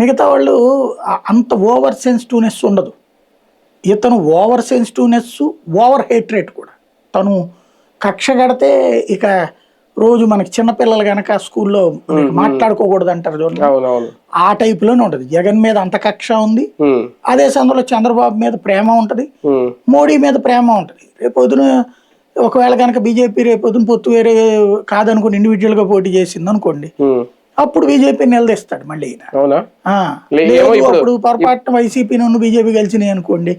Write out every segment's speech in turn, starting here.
మిగతా వాళ్ళు అంత ఓవర్ సెన్సిటివ్నెస్ ఉండదు. ఇతను ఓవర్ సెన్సిటివ్నెస్, ఓవర్ హేట్రేట్ కూడా. తను కక్ష కడితే ఇక రోజు మనకి చిన్నపిల్లలు గనక స్కూల్లో మాట్లాడుకోకూడదు అంటారు చూడండి, ఆ టైపులోనే ఉంటది. జగన్ మీద అంత కక్ష ఉంది, అదే సమయంలో చంద్రబాబు మీద ప్రేమ ఉంటది, మోడీ మీద ప్రేమ ఉంటది. రేపొద్దున ఒకవేళ కనుక బీజేపీ రేపొద్దున పొత్తు వేరే కాదనుకుని ఇండివిజువల్ గా పోటీ చేసింది అనుకోండి, అప్పుడు బీజేపీ నిలదీస్తాడు మళ్ళీ. అప్పుడు పొరపాటున వైసీపీ నుండి బీజేపీ కలిసినాయి అనుకోండి,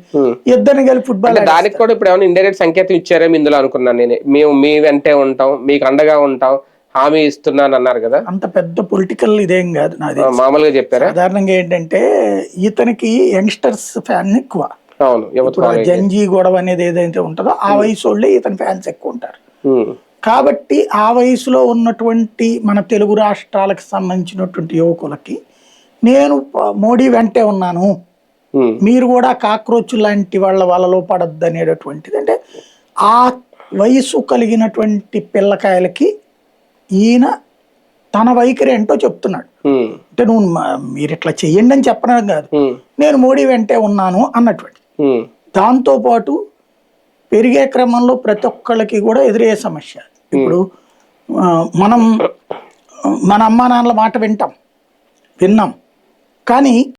ఇద్దరిని కలిపి ఫుట్బాల్. దానికి కూడా ఇప్పుడు ఏమైనా ఇండైరెక్ట్ సంకేతం ఇచ్చారేమో ఇందులో అనుకున్నాను నేను. మేము మీ వెంటే ఉంటాం, మీకు అండగా ఉంటాం, హామీ ఇస్తున్నాను అన్నారు కదా. అంత పెద్ద పొలిటికల్ ఇదేం కాదు నాది, మామూలుగా చెప్పారా. సాధారణంగా ఏంటంటే ఇతనికి యంగ్స్టర్స్ ఫ్యాన్ ఎక్కువ. అవును, ఇప్పుడు జంజీ గొడవ అనేది ఏదైతే ఉంటుందో ఆ వయసు వాళ్ళే ఇతని ఫ్యాన్స్ ఎక్కువ ఉంటారు. కాబట్టి ఆ వయసులో ఉన్నటువంటి మన తెలుగు రాష్ట్రాలకు సంబంధించినటువంటి యువకులకి నేను మోడీ వెంటే ఉన్నాను, మీరు కూడా కాక్రోచ్ లాంటి వాళ్ళలో పడద్దు అనేటటువంటిది. అంటే ఆ వయసు కలిగినటువంటి పిల్లకాయలకి ఈయన తన వైఖరి ఏంటో చెప్తున్నాడు. అంటే నువ్వు మీరు ఇట్లా చెయ్యండి అని చెప్పడం కాదు, నేను మోడీ వెంటే ఉన్నాను అన్నటువంటి. దాంతోపాటు పెరిగే క్రమంలో ప్రతి ఒక్కళ్ళకి కూడా ఎదురయ్యే సమస్య. ఇప్పుడు మనం మన అమ్మా నాన్నల మాట విన్నాం, కానీ